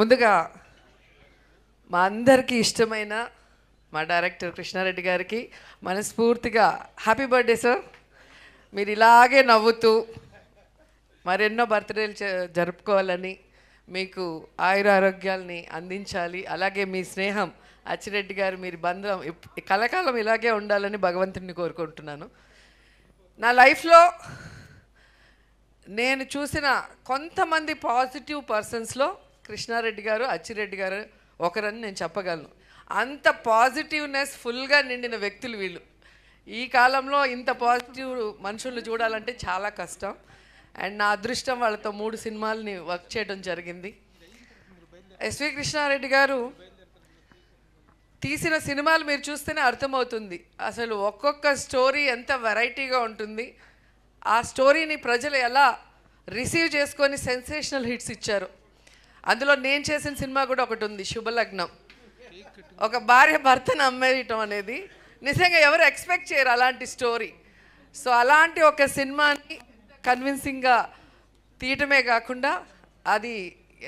ముందుగా మా అందరికీ ఇష్టమైన మా డైరెక్టర్ కృష్ణారెడ్డి గారికి మనస్ఫూర్తిగా హ్యాపీ బర్త్డే సార్. మీరు ఇలాగే నవ్వుతూ మరెన్నో బర్త్డేలు జరుపుకోవాలని, మీకు ఆయురారోగ్యాల్ని అందించాలి. అలాగే మీ స్నేహం అచ్చిరెడ్డి గారు, మీరు బంధం కలకాలం ఇలాగే ఉండాలని భగవంతుడిని కోరుకుంటున్నాను. నా లైఫ్లో నేను చూసిన కొంతమంది పాజిటివ్ పర్సన్స్లో కృష్ణారెడ్డి గారు, అచ్చిరెడ్డి గారు ఒకరని నేను చెప్పగలను. అంత పాజిటివ్నెస్ ఫుల్గా నిండిన వ్యక్తులు వీళ్ళు. ఈ కాలంలో ఇంత పాజిటివ్ మనుషులను చూడాలంటే చాలా కష్టం. అండ్ నా అదృష్టం వాళ్ళతో 3 సినిమాలని వర్క్ చేయడం జరిగింది. ఎస్వి కృష్ణారెడ్డి గారు తీసిన సినిమాలు మీరు చూస్తేనే అర్థమవుతుంది అసలు ఒక్కొక్క స్టోరీ ఎంత వెరైటీగా ఉంటుంది. ఆ స్టోరీని ప్రజలు ఎలా రిసీవ్ చేసుకొని సెన్సేషనల్ హిట్స్ ఇచ్చారు. అందులో నేను చేసిన సినిమా కూడా ఒకటి ఉంది, శుభలగ్నం. ఒక భార్య భర్తను అమ్మేయటం అనేది నిజంగా ఎవరు ఎక్స్పెక్ట్ చేయరు అలాంటి స్టోరీ. సో అలాంటి ఒక సినిమాని కన్విన్సింగ్గా తీయటమే కాకుండా అది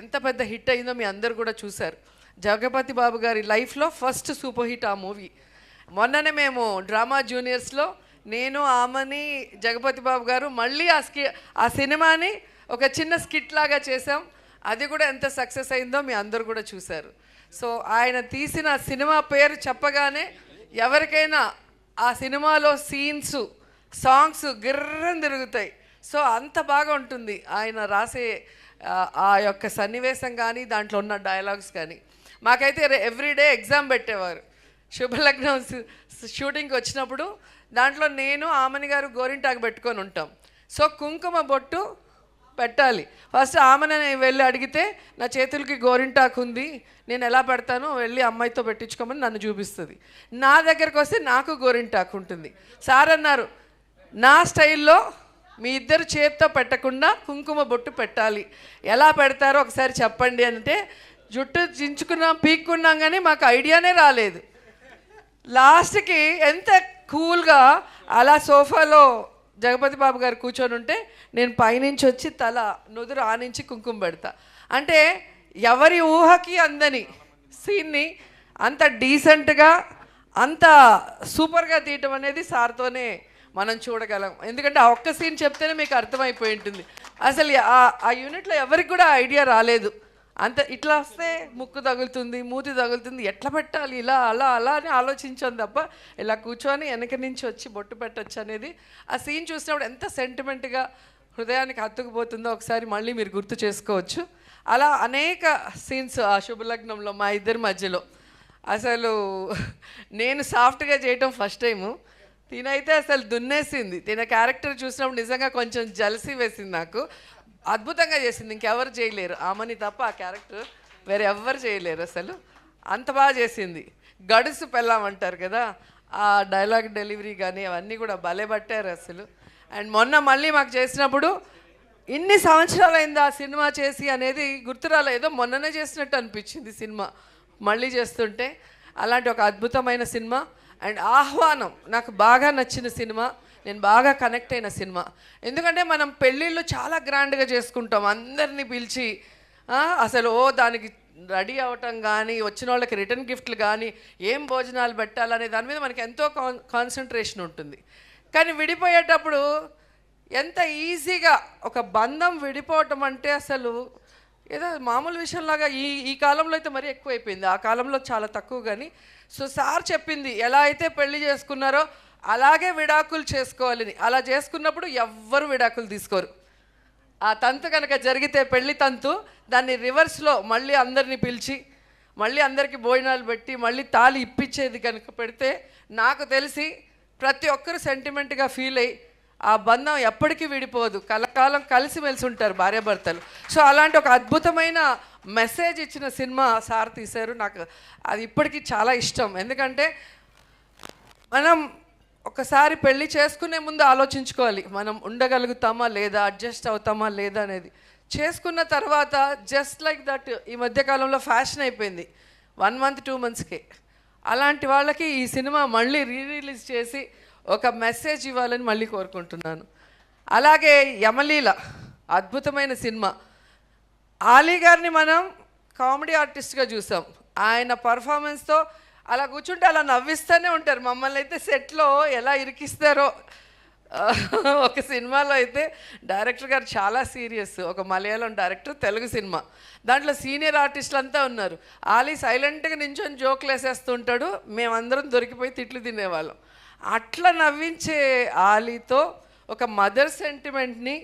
ఎంత పెద్ద హిట్ అయిందో మీ అందరు కూడా చూశారు. జగపతి బాబు గారి లైఫ్లో ఫస్ట్ సూపర్ హిట్ ఆ మూవీ. మొన్ననే మేము డ్రామా జూనియర్స్లో నేను, ఆమని, జగపతి బాబు గారు మళ్ళీ ఆ సినిమాని ఒక చిన్న స్కిట్ లాగా చేసాం. అది కూడా ఎంత సక్సెస్ అయిందో మీ అందరు కూడా చూశారు. సో ఆయన తీసిన సినిమా పేరు చెప్పగానే ఎవరికైనా ఆ సినిమాలో సీన్స్, సాంగ్స్ గిర్రని తిరుగుతాయి. సో అంత బాగా ఉంటుంది ఆయన రాసే ఆ యొక్క సన్నివేశం కానీ, దాంట్లో ఉన్న డైలాగ్స్ కానీ. మాకైతే ఎవ్రీడే ఎగ్జామ్ పెట్టేవారు. శుభలగ్నం షూటింగ్కి వచ్చినప్పుడు దాంట్లో నేను, ఆమని గారు గోరింటాకు పెట్టుకొని ఉంటాం. సో కుంకుమ బొట్టు పెట్టాలి. ఫస్ట్ ఆమెను వెళ్ళి అడిగితే నా చేతులకి గోరింటాకు ఉంది, నేను ఎలా పెడతానో వెళ్ళి అమ్మాయితో పెట్టించుకోమని నన్ను చూపిస్తుంది. నా దగ్గరకు వస్తే నాకు గోరింటాకు ఉంటుంది. సార్ అన్నారు, నా స్టైల్లో మీ ఇద్దరు చేతితో పెట్టకుండా కుంకుమ బొట్టు పెట్టాలి, ఎలా పెడతారో ఒకసారి చెప్పండి అంటే జుట్టు చించుకున్నాం, పీక్కున్నాం, కానీ మాకు ఐడియానే రాలేదు. లాస్ట్కి ఎంత కూల్గా అలా సోఫాలో జగపతి బాబు గారు కూర్చొని ఉంటే నేను పైనుంచి వచ్చి తల నుదురు ఆనించి కుంకుమ పెడతా. అంటే ఎవరి ఊహకి అందని సీన్ని అంత డీసెంట్గా, అంత సూపర్గా తీయటం అనేది సార్తోనే మనం చూడగలం. ఎందుకంటే ఆ ఒక్క సీన్ చెప్తేనే మీకు అర్థమైపోయి ఉంటుంది. అసలు ఆ యూనిట్లో ఎవరికి కూడా ఐడియా రాలేదు. అంత ఇట్లా వస్తే ముక్కు తగులుతుంది, మూతి తగులుతుంది, ఎట్లా పెట్టాలి, ఇలా అలా అలా అని ఆలోచించాను తప్ప ఇలా కూర్చొని వెనక నుంచి వచ్చి బొట్టు పెట్టచ్చు అనేది ఆ సీన్ చూసినప్పుడు ఎంత సెంటిమెంట్గా హృదయానికి హత్తుకుపోతుందో ఒకసారి మళ్ళీ మీరు గుర్తు చేసుకోవచ్చు. అలా అనేక సీన్స్ ఆ శుభలగ్నంలో మా ఇద్దరి మధ్యలో. అసలు నేను సాఫ్ట్గా చేయటం ఫస్ట్ టైము, తినైతే అసలు దున్నేసింది. తిన క్యారెక్టర్ చూసినప్పుడు నిజంగా కొంచెం జలసీ వేసింది నాకు. అద్భుతంగా చేసింది, ఇంకెవరు చేయలేరు. ఆమెని తప్ప ఆ క్యారెక్టర్ వేరే ఎవ్వరు చేయలేరు. అసలు అంత బాగా చేసింది. గడుసు పెళ్ళామంటారు కదా, ఆ డైలాగ్ డెలివరీ కానీ అవన్నీ కూడా భలే పట్టారు అసలు. అండ్ మొన్న మళ్ళీ మాకు చేసినప్పుడు ఇన్ని సంవత్సరాలు అయింది ఆ సినిమా చేసి అనేది గుర్తురాలే, ఏదో మొన్ననే చేసినట్టు అనిపించింది సినిమా మళ్ళీ చేస్తుంటే. అలాంటి ఒక అద్భుతమైన సినిమా. అండ్ ఆహ్వానం నాకు బాగా నచ్చిన సినిమా, నేను బాగా కనెక్ట్ అయిన సినిమా. ఎందుకంటే మనం పెళ్ళిళ్ళు చాలా గ్రాండ్గా చేసుకుంటాం, అందరినీ పిలిచి అసలు దానికి రెడీ అవ్వటం కానీ, వచ్చిన వాళ్ళకి రిటర్న్ గిఫ్ట్లు కానీ, ఏం భోజనాలు పెట్టాలనే దాని మీద మనకి ఎంతో కాన్సన్ట్రేషన్ ఉంటుంది. కానీ విడిపోయేటప్పుడు ఎంత ఈజీగా ఒక బంధం విడిపోవటం అంటే అసలు ఏదో మామూలు విషయంలాగా ఈ కాలంలో అయితే మరీ ఎక్కువైపోయింది, ఆ కాలంలో చాలా తక్కువ. కానీ సో సార్ చెప్పింది ఎలా అయితే పెళ్లి చేసుకున్నారో అలాగే విడాకులు చేసుకోవాలని. అలా చేసుకున్నప్పుడు ఎవ్వరు విడాకులు తీసుకోరు. ఆ తంతు కనుక జరిగితే పెళ్లి తంతు, దాన్ని రివర్స్లో మళ్ళీ అందరినీ పిలిచి మళ్ళీ అందరికీ భోజనాలు పెట్టి మళ్ళీ తాళి ఇప్పించేది కనుక పెడితే నాకు తెలిసి ప్రతి ఒక్కరు సెంటిమెంట్గా ఫీల్ అయ్యి ఆ బంధం ఎప్పటికీ విడిపోదు, కలకాలం కలిసిమెలిసి ఉంటారు భార్యాభర్తలు. సో అలాంటి ఒక అద్భుతమైన మెసేజ్ ఇచ్చిన సినిమా సార్ తీశారు. నాకు అది ఇప్పటికీ చాలా ఇష్టం. ఎందుకంటే మనం ఒకసారి పెళ్ళి చేసుకునే ముందు ఆలోచించుకోవాలి, మనం ఉండగలుగుతామా లేదా, అడ్జస్ట్ అవుతామా లేదా అనేది. చేసుకున్న తర్వాత జస్ట్ లైక్ దట్ ఈ మధ్యకాలంలో ఫ్యాషన్ అయిపోయింది 1 month 2 monthsకే. అలాంటి వాళ్ళకి ఈ సినిమా మళ్ళీ రిలీజ్ చేసి ఒక మెసేజ్ ఇవ్వాలని మళ్ళీ కోరుకుంటున్నాను. అలాగే యమలీల అద్భుతమైన సినిమా. ఆలీ గారిని మనం కామెడీ ఆర్టిస్ట్గా చూసాం. ఆయన పర్ఫార్మెన్స్తో అలా కూర్చుంటే అలా నవ్విస్తూనే ఉంటారు మమ్మల్ని. అయితే సెట్లో ఎలా ఇరికిస్తారో. ఒక సినిమాలో అయితే డైరెక్టర్ గారు చాలా సీరియస్, ఒక మలయాళం డైరెక్టర్, తెలుగు సినిమా. దాంట్లో సీనియర్ ఆర్టిస్టులు అంతా ఉన్నారు. ఆలీ సైలెంట్గా నించొని జోకులు వేసేస్తుంటాడు, మేమందరం దొరికిపోయి తిట్లు తినేవాళ్ళం. అట్లా నవ్వించే ఆలీతో ఒక మదర్ సెంటిమెంట్ని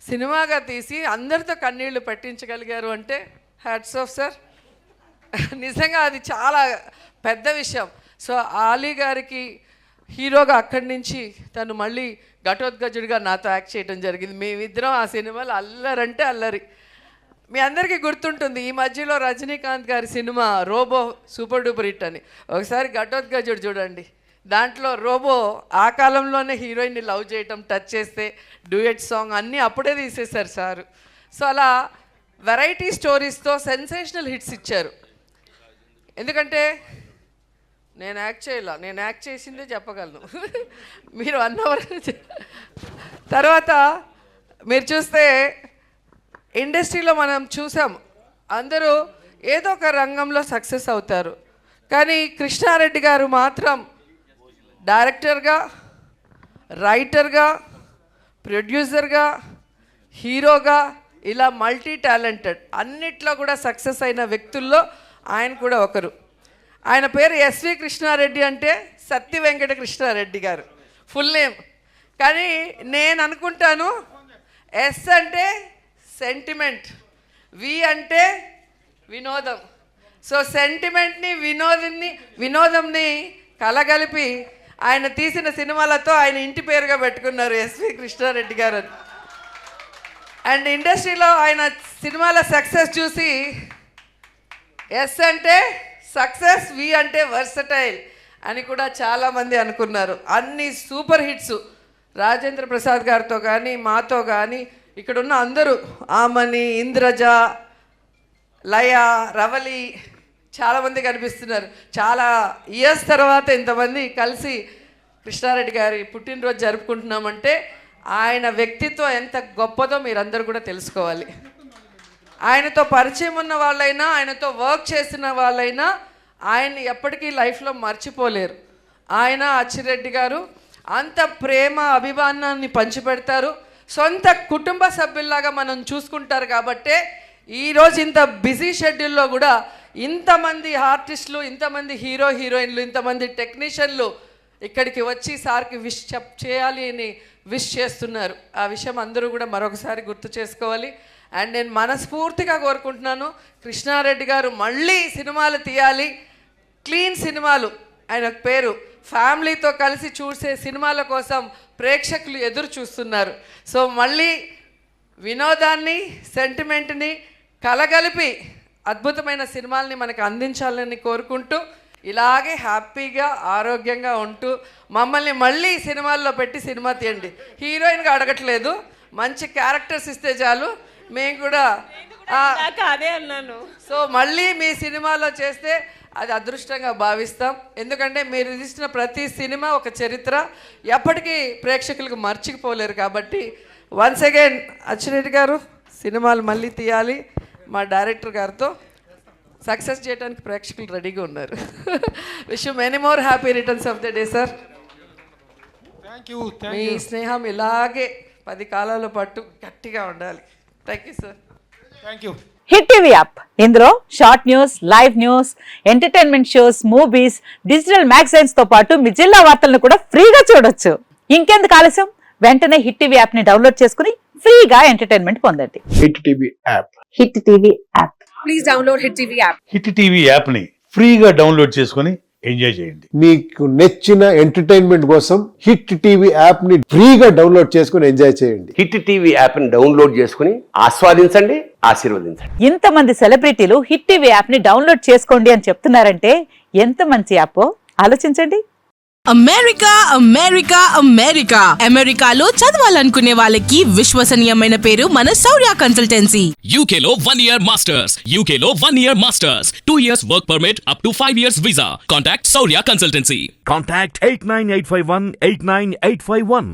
సినిమాగా తీసి అందరితో కన్నీళ్లు పెట్టించగలిగారు అంటే హ్యాట్స్ ఆఫ్ సార్. నిజంగా అది చాలా పెద్ద విషయం. సో ఆలీ గారికి హీరోగా అక్కడి నుంచి తను మళ్ళీ ఘటోత్కచుడిగా నాతో యాక్ట్ చేయడం జరిగింది. మేమిద్దరం ఆ సినిమాలో అల్లరంటే అల్లరి. మీ అందరికీ గుర్తుంటుంది, ఈ మధ్యలో రజనీకాంత్ గారి cinema Robo super duper hit అని. ఒకసారి ఘటోత్కచుడు చూడండి, దాంట్లో రోబో ఆ కాలంలోనే హీరోయిన్ని లవ్ చేయటం, టచ్ చేస్తే డ్యూయట్ సాంగ్ అన్నీ అప్పుడే తీసేశారు సారు. సో అలా వెరైటీ స్టోరీస్తో సెన్సేషనల్ హిట్స్ ఇచ్చారు. ఎందుకంటే నేను యాక్ట్ చేసిందే చెప్పగలను. మీరు 1 అవర్ తర్వాత మీరు చూస్తే ఇండస్ట్రీలో మనం చూసాం, అందరూ ఏదో ఒక రంగంలో సక్సెస్ అవుతారు. కానీ కృష్ణారెడ్డి గారు మాత్రం డైరెక్టర్గా, రైటర్గా, ప్రొడ్యూసర్గా, హీరోగా ఇలా మల్టీ టాలెంటెడ్ అన్నిట్లో కూడా సక్సెస్ అయిన వ్యక్తుల్లో ఆయన కూడా ఒకరు. ఆయన పేరు ఎస్వి కృష్ణారెడ్డి అంటే సత్య వెంకట కృష్ణారెడ్డి గారు ఫుల్ నేమ్. కానీ నేను అనుకుంటాను ఎస్ అంటే సెంటిమెంట్, వి అంటే వినోదం. సో సెంటిమెంట్ని వినోదంని కలగలిపి ఆయన తీసిన సినిమాలతో ఆయన ఇంటి పేరుగా పెట్టుకున్నారు ఎస్వి కృష్ణారెడ్డి గారు. అండ్ ఇండస్ట్రీలో ఆయన సినిమాల సక్సెస్ చూసి ఎస్ అంటే సక్సెస్, వి అంటే వర్సటైల్ అని కూడా చాలామంది అనుకున్నారు. అన్ని సూపర్ హిట్స్ రాజేంద్ర ప్రసాద్ గారితో కానీ మాతో కానీ ఇక్కడున్న అందరూ, ఆమని, ఇంద్రజ, లయ, రవలి చాలామంది కనిపిస్తున్నారు. చాలా ఇయర్స్ తర్వాత ఇంతమంది కలిసి కృష్ణారెడ్డి గారి పుట్టినరోజు జరుపుకుంటున్నామంటే ఆయన వ్యక్తిత్వం ఎంత గొప్పదో మీరందరూ కూడా తెలుసుకోవాలి. ఆయనతో పరిచయం ఉన్న వాళ్ళైనా, ఆయనతో వర్క్ చేసిన వాళ్ళైనా ఆయన్ని ఎప్పటికీ లైఫ్లో మర్చిపోలేరు. ఆయన అచ్చిరెడ్డి గారు అంత ప్రేమ అభిమానాన్ని పంచిపెడతారు. సొంత కుటుంబ సభ్యుల్లాగా మనం చూసుకుంటారు. కాబట్టే ఈరోజు ఇంత బిజీ షెడ్యూల్లో కూడా ఇంతమంది ఆర్టిస్టులు, ఇంతమంది హీరోయిన్లు, ఇంతమంది టెక్నీషియన్లు ఇక్కడికి వచ్చి సార్కి చేయాలి అని విష్ చేస్తున్నారు. ఆ విషయం అందరూ కూడా మరొకసారి గుర్తు చేసుకోవాలి. అండ్ నేను మనస్ఫూర్తిగా కోరుకుంటున్నాను, కృష్ణారెడ్డి గారు మళ్ళీ సినిమాలు తీయాలి, క్లీన్ సినిమాలు. ఆయన పేరు ఫ్యామిలీతో కలిసి చూసే సినిమాల కోసం ప్రేక్షకులు ఎదురు చూస్తున్నారు. సో మళ్ళీ వినోదాన్ని, సెంటిమెంట్ని కలగలిపి అద్భుతమైన సినిమాల్ని మనకు అందించాలని కోరుకుంటూ, ఇలాగే హ్యాపీగా ఆరోగ్యంగా ఉంటూ మమ్మల్ని మళ్ళీ సినిమాల్లో పెట్టి సినిమా తీయండి. హీరోయిన్గా అడగట్లేదు, మంచి క్యారెక్టర్స్ ఇస్తే చాలు, మేము కూడా అదే అన్నాను. సో మళ్ళీ మీ సినిమాలో చేస్తే అది అదృష్టంగా భావిస్తాం. ఎందుకంటే మీరు తీసిన ప్రతి సినిమా ఒక చరిత్ర, ఎప్పటికీ ప్రేక్షకులకు మర్చిపోలేరు. కాబట్టి వన్స్ అగైన్ అచ్చిరెడ్డి గారు సినిమాలు మళ్ళీ తీయాలి, మా డైరెక్టర్ గారితో సక్సెస్ చేయడానికి ప్రేక్షకులు రెడీగా ఉన్నారు. Wish you many more happy returns of the day sir. మీ స్నేహం ఇలాగే 10 కాలాల పాటు గట్టిగా ఉండాలి. Thank you sir. Thank you. Hit TV app, ఇందులో short news, live news, entertainment shows, movies, digital magazines తో పాటు మీ జిల్లా వార్తలను కూడా ఫ్రీగా చూడొచ్చు. ఇంకెందుకు ఆలస్యం, వెంటనే హిట్ టీవీ యాప్ ని డౌన్లోడ్ చేసుకుని ఫ్రీగా ఎంటర్టైన్మెంట్ పొందండి. Hit TV app. Hit TV app. Please download hit TV app. Hit TV app ని ఫ్రీగా డౌన్లోడ్ చేసుకుని ఎంజాయ్ చేయండి. మీకు నచ్చిన ఎంటర్టైన్మెంట్ కోసం హిట్ టీవీ యాప్ ని ఫ్రీగా డౌన్లోడ్ చేసుకుని ఎంజాయ్ చేయండి. హిట్ టీవీ యాప్ ని డౌన్లోడ్ చేసుకుని ఆస్వాదించండి, ఆశీర్వదించండి. ఇంతమంది సెలబ్రిటీలు హిట్ టీవీ యాప్ ని డౌన్లోడ్ చేసుకోండి అని చెప్తున్నారంటే ఎంత మంచి యాప్ ఆలోచించండి. అమెరికా అమెరికా అమెరికా అమెరికాలో చదవాలనుకునే వాళ్ళకి విశ్వసనీయమైన పేరు మన శౌర్య కన్సల్టెన్సీ. UK లో 1 year masters, UK లో 1 year masters, 2 years work permit up to 5 years visa. Contact Saurya Consultancy. Contact 89851 89851.